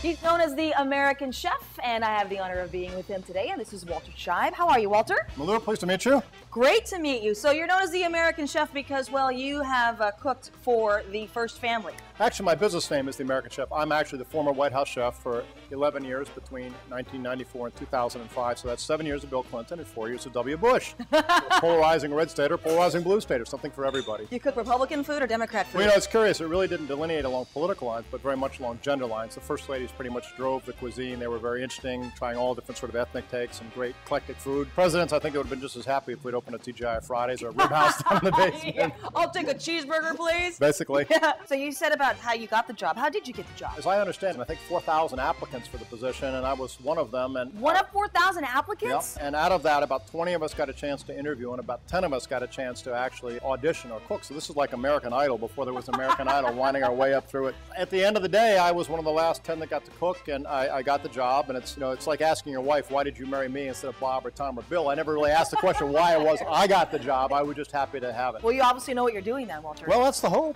He's known as the American Chef, and I have the honor of being with him today, and this is Walter Scheib. How are you, Walter? Malou, pleased to meet you. Great to meet you. So you're known as the American Chef because, well, you have cooked for the First Family. Actually, my business name is the American Chef. I'm actually the former White House chef for 11 years between 1994 and 2005. So that's 7 years of Bill Clinton and 4 years of W. Bush. Polarizing red state or polarizing blue state or something for everybody. Do you cook Republican food or Democrat food? Well, you know, it's curious. It really didn't delineate along political lines, but very much along gender lines. The first ladies pretty much drove the cuisine. They were very interesting, trying all different sort of ethnic takes and great eclectic food. Presidents, I think they would have been just as happy if we'd opened a TGI Fridays or a rib house down in the basement. Yeah. I'll take a cheeseburger, please. Basically. Yeah. So you said about how you got the job. How did you get the job? As I understand, I think 4,000 applicants for the position, and I was one of them. And one of 4,000 applicants? Yep. And out of that, about 20 of us got a chance to interview, and about 10 of us got a chance to actually audition or cook. So this is like American Idol before there was American Idol, winding our way up through it. At the end of the day, I was one of the last 10 that got to cook, and I got the job. And it's, you know, it's like asking your wife, why did you marry me instead of Bob or Tom or Bill? I never really asked the question why it was I got the job. I was just happy to have it. Well, you obviously know what you're doing then, Walter. Well, that's the hope.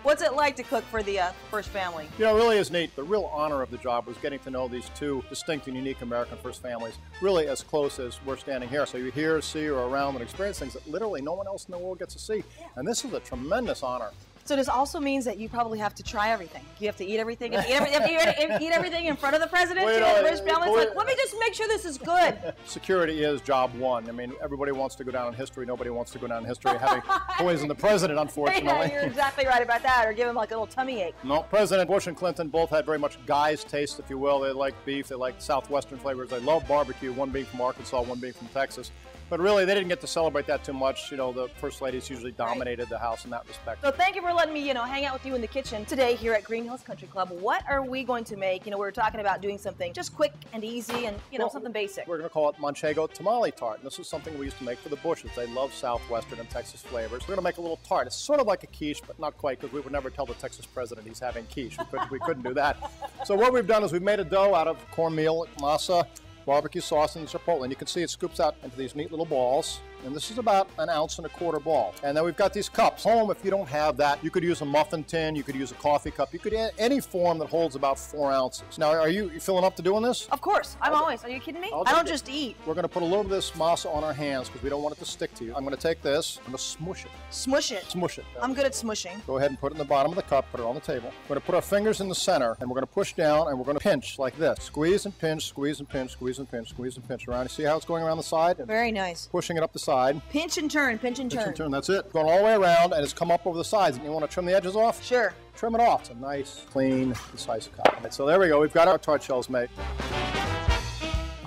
What's it like to cook for the First Family? You know, it really is neat. The real honor of the job was getting to know these two distinct and unique American first families, really as close as we're standing here. So you hear, see, or around and experience things that literally no one else in the world gets to see. Yeah. And this is a tremendous honor. So this also means that you probably have to try everything. You have to eat everything. Eat everything in front of the president. Well, the British family. It's like, let me just make sure this is good. Security is job one. I mean, everybody wants to go down in history. Nobody wants to go down in history having poisoned the president, unfortunately. Yeah, you're exactly right about that. Or give him like a little tummy ache. No, President Bush and Clinton both had very much guys' taste, if you will. They like beef. They like Southwestern flavors. They love barbecue. One being from Arkansas, one being from Texas. But really, they didn't get to celebrate that too much. You know, the first ladies usually dominated the house in that respect. So thank you for letting me, hang out with you in the kitchen today here at Green Hills Country Club. What are we going to make? We were talking about doing something just quick and easy and, something basic. We're going to call it Manchego Tamale Tart. And this is something we used to make for the Bushes. They love Southwestern and Texas flavors. We're going to make a little tart. It's sort of like a quiche, but not quite, because we would never tell the Texas president he's having quiche. We couldn't do that. So what we've done is we've made a dough out of cornmeal, masa, barbecue sauce, and chipotle. And you can see it scoops out into these neat little balls. And this is about 1 1/4 ounce ball. And then we've got these cups. Home, if you don't have that, you could use a muffin tin, you could use a coffee cup, you could add any form that holds about 4 ounces. Now, are you filling up to doing this? Of course. I'm always. Are you kidding me? I don't just eat. We're going to put a little of this masa on our hands because we don't want it to stick to you. I'm going to take this, I'm going to smush it. Smush it? Smush it. I'm good at smushing. Go ahead and put it in the bottom of the cup, put it on the table. We're going to put our fingers in the center, and we're going to push down, and we're going to pinch like this. Squeeze and pinch, squeeze and pinch, squeeze and pinch, squeeze and pinch around. You see how it's going around the side? Very nice. Pushing it up the side. Pinch and turn, pinch and turn. Pinch and turn, that's it. Going all the way around, and it's come up over the sides. And you want to trim the edges off? Sure. Trim it off. It's a nice, clean, concise cut. Right, so there we go. We've got our tart shells made.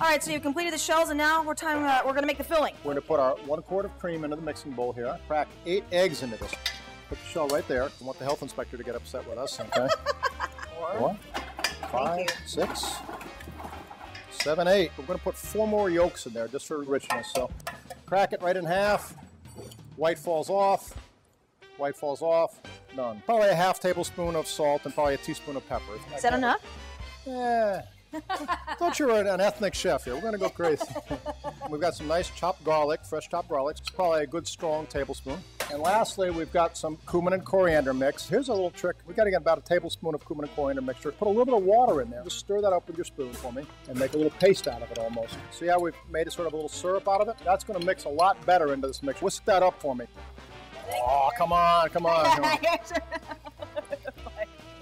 All right, so you've completed the shells, and now we're going to make the filling. We're going to put our 1 quart of cream into the mixing bowl here. Crack 8 eggs into this. Put the shell right there. I want the health inspector to get upset with us, okay? 4, 5, 6, 7, 8. We're going to put 4 more yolks in there just for richness. So crack it right in half. White falls off. White falls off. Done. Probably a 1/2 tablespoon of salt and probably a teaspoon of pepper. Is that enough? Yeah. Thought you were an ethnic chef here. We're going to go crazy. We've got some nice chopped garlic, fresh chopped garlic. It's probably a good strong tablespoon. And lastly, we've got some cumin and coriander mix. Here's a little trick. We've got to get about a tablespoon of cumin and coriander mixture. Put a little bit of water in there. Just stir that up with your spoon for me and make a little paste out of it almost. See how we've made a sort of a little syrup out of it? That's going to mix a lot better into this mix. Whisk that up for me. Oh, come on, come on. Come on.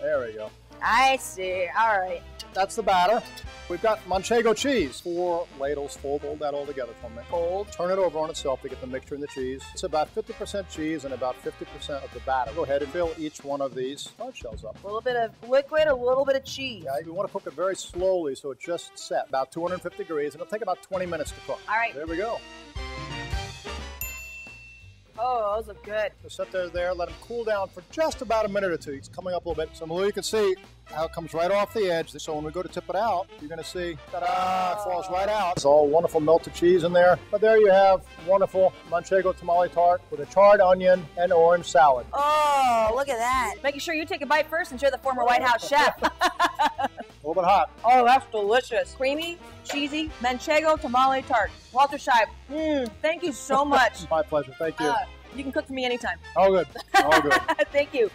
There we go. I see. All right. That's the batter. We've got Manchego cheese. 4 ladles full. Hold that all together for me. Fold. Turn it over on itself to get the mixture in the cheese. It's about 50% cheese and about 50% of the batter. Go ahead and fill each one of these tart shells up. A little bit of liquid, a little bit of cheese. Yeah, you want to cook it very slowly so it just set about 250 degrees, and it'll take about 20 minutes to cook. All right. There we go. Oh, those look good. Just sit there, let them cool down for just about a minute or two. It's coming up a little bit. So Malou, you can see how it comes right off the edge. So when we go to tip it out, you're going to see, ta-da, it falls right out. It's all wonderful melted cheese in there. But there you have wonderful Manchego Tamale Tart with a charred onion and orange salad. Oh, look at that. Making sure you take a bite first and share the former White House chef. A little bit hot. Oh, that's delicious. Creamy, cheesy, Manchego Tamale Tart. Walter Scheib, thank you so much. My pleasure. Thank you. You can cook for me anytime. All good. All good. Thank you.